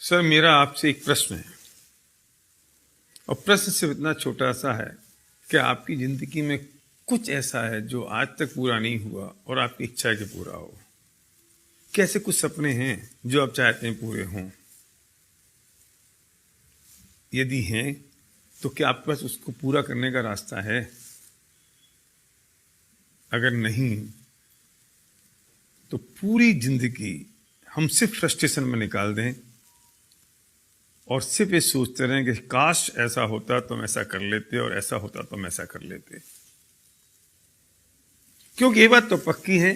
Sir, मेरा आपसे एक प्रश्न है और प्रश्न सिर्फ इतना छोटा सा है कि आपकी ज़िंदगी में कुछ ऐसा है जो आज तक पूरा नहीं हुआ और आपकी इच्छा है कि पूरा हो। कैसे कुछ सपने हैं जो आप चाहते हैं पूरे हों? यदि हैं तो क्या आपके पास उसको पूरा करने का रास्ता है? अगर नहीं तो पूरी जिंदगी हम सिर्फ फ्रस्ट्रेशन में निकाल दें और सिर्फ ये सोचते रहें कि काश ऐसा होता तो हम ऐसा कर लेते और ऐसा होता तो हम ऐसा कर लेते। क्योंकि ये बात तो पक्की है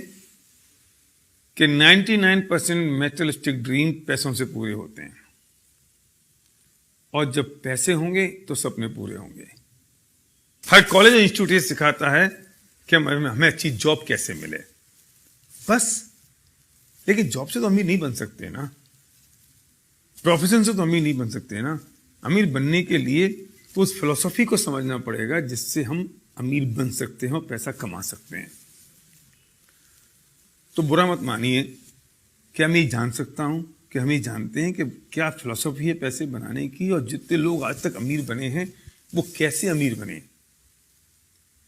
कि 99% मैटेरियलिस्टिक ड्रीम पैसों से पूरे होते हैं और जब पैसे होंगे तो सपने पूरे होंगे। हर कॉलेज और इंस्टीट्यूट ये सिखाता है कि हमें अच्छी जॉब कैसे मिले, बस। लेकिन जॉब से तो अमीर नहीं बन सकते ना, प्रोफेशन से तो अमीर नहीं बन सकते ना। अमीर बनने के लिए तो उस फिलॉसफी को समझना पड़ेगा जिससे हम अमीर बन सकते हैं और पैसा कमा सकते हैं। तो बुरा मत मानिए कि मैं ये जान सकता हूं कि हम ये जानते हैं कि क्या फिलॉसफी है पैसे बनाने की, और जितने लोग आज तक अमीर बने हैं वो कैसे अमीर बने।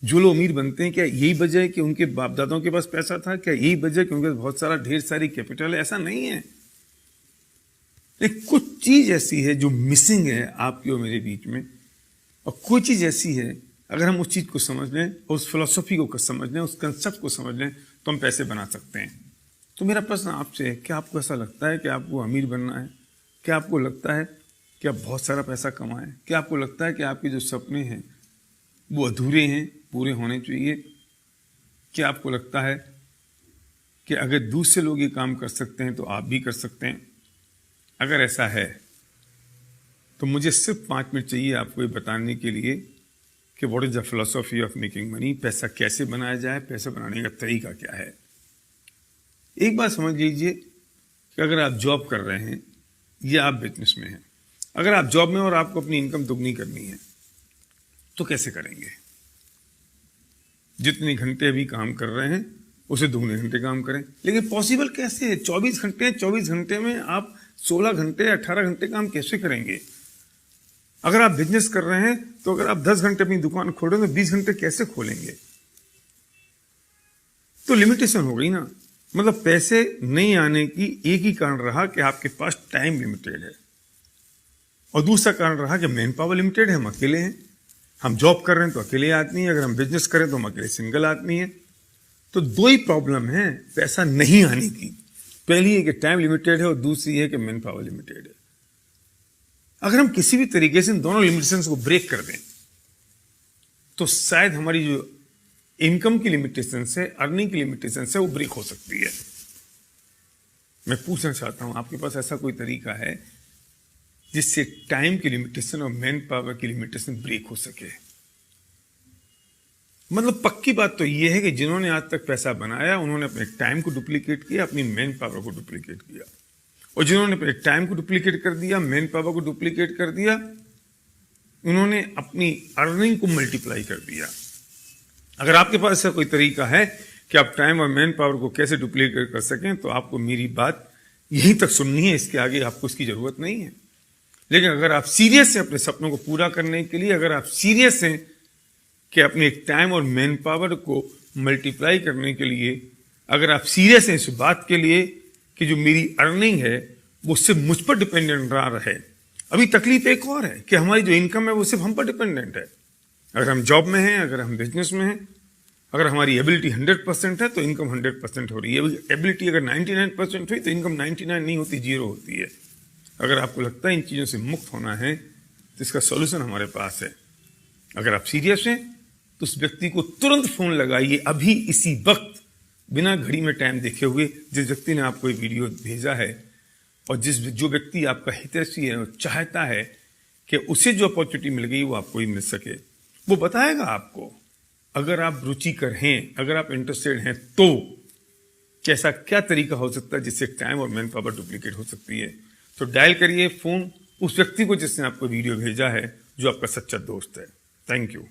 जो लोग अमीर बनते हैं क्या यही वजह है कि उनके बाप दादाओं के पास पैसा था? क्या यही वजह है कि उनके पास बहुत सारा ढेर सारी कैपिटल है? ऐसा नहीं है। लेकिन कुछ चीज ऐसी है जो मिसिंग है आपके और मेरे बीच में, और कोई चीज ऐसी है अगर हम उस चीज को समझ लें और उस फिलॉसफी को समझ लें, उस कंसेप्ट को समझ लें तो हम पैसे बना सकते हैं। तो मेरा प्रश्न आपसे है, क्या आपको ऐसा लगता है कि आपको अमीर बनना है? क्या आपको लगता है कि आप बहुत सारा पैसा कमाएं? क्या आपको लगता है कि आपके जो सपने हैं वो अधूरे हैं, पूरे होने चाहिए? क्या आपको लगता है कि अगर दूसरे लोग ये काम कर सकते हैं तो आप भी कर सकते हैं? अगर ऐसा है तो मुझे सिर्फ 5 मिनट चाहिए आपको ये बताने के लिए कि what is the philosophy of making money. पैसा कैसे बनाया जाए, पैसा बनाने का तरीका क्या है। एक बात समझ लीजिए कि अगर आप जॉब कर रहे हैं या आप बिजनेस में हैं, अगर आप जॉब में और आपको अपनी इनकम दुगनी करनी है तो कैसे करेंगे? जितने घंटे अभी काम कर रहे हैं उसे दुगने घंटे काम करें। लेकिन पॉसिबल कैसे है? 24 घंटे हैं, 24 घंटे में आप 16 घंटे 18 घंटे काम कैसे करेंगे? अगर आप बिजनेस कर रहे हैं तो अगर आप 10 घंटे अपनी दुकान खोल रहे हैं तो 20 घंटे कैसे खोलेंगे? तो लिमिटेशन हो गई ना। मतलब पैसे नहीं आने की एक ही कारण रहा कि आपके पास टाइम लिमिटेड है, और दूसरा कारण रहा कि मैन पावर लिमिटेड है, हम अकेले हैं। हम जॉब कर रहे हैं तो अकेले आदमी है, अगर हम बिजनेस करें तो हम अकेले सिंगल आदमी है। तो दो ही प्रॉब्लम है पैसा नहीं आने की। पहली है कि टाइम लिमिटेड है और दूसरी है कि मैन पावर लिमिटेड है। अगर हम किसी भी तरीके से इन दोनों लिमिटेशंस को ब्रेक कर दें तो शायद हमारी जो इनकम की लिमिटेशंस है, अर्निंग की लिमिटेशंस है, वो ब्रेक हो सकती है। मैं पूछना चाहता हूं, आपके पास ऐसा कोई तरीका है जिससे टाइम की लिमिटेशन और मैन पावर की लिमिटेशन ब्रेक हो सके? मतलब पक्की बात तो यह है कि जिन्होंने आज तक पैसा बनाया उन्होंने अपने टाइम को डुप्लीकेट किया, अपनी मैन पावर को डुप्लीकेट किया, और जिन्होंने अपने टाइम को डुप्लीकेट कर दिया, मैन पावर को डुप्लीकेट कर दिया, उन्होंने अपनी अर्निंग को मल्टीप्लाई कर दिया। अगर आपके पास ऐसा कोई तरीका है कि आप टाइम और मैन पावर को कैसे डुप्लीकेट कर सकें तो आपको मेरी बात यहीं तक सुननी है, इसके आगे आपको इसकी जरूरत नहीं है। लेकिन अगर आप सीरियस हैं अपने सपनों को पूरा करने के लिए, अगर आप सीरियस हैं कि अपने टाइम और मैन पावर को मल्टीप्लाई करने के लिए, अगर आप सीरियस हैं इस बात के लिए कि जो मेरी अर्निंग है वो सिर्फ मुझ पर डिपेंडेंट ना रहे। अभी तकलीफ एक और है कि हमारी जो इनकम है वो सिर्फ हम पर डिपेंडेंट है। अगर हम जॉब में हैं, अगर हम बिजनेस में हैं, अगर हमारी एबिलिटी 100% है तो इनकम 100% हो रही है। एबिलिटी अगर 99% हुई तो इनकम 99 नहीं होती, 0 होती है। अगर आपको लगता है इन चीज़ों से मुक्त होना है तो इसका सॉल्यूशन हमारे पास है। अगर आप सीरियस हैं तो उस व्यक्ति को तुरंत फोन लगाइए, अभी इसी वक्त, बिना घड़ी में टाइम देखे हुए, जिस व्यक्ति ने आपको ये वीडियो भेजा है, और जो व्यक्ति आपका हितैषी है और चाहता है कि उसे जो अपॉर्चुनिटी मिल गई वो आपको ही मिल सके, वो बताएगा आपको। अगर आप रुचिकर हैं, अगर आप इंटरेस्टेड हैं तो कैसा क्या तरीका हो सकता है जिससे टाइम और मैन पावर डुप्लीकेट हो सकती है। तो डायल करिए फोन उस व्यक्ति को जिसने आपको वीडियो भेजा है, जो आपका सच्चा दोस्त है। Thank you.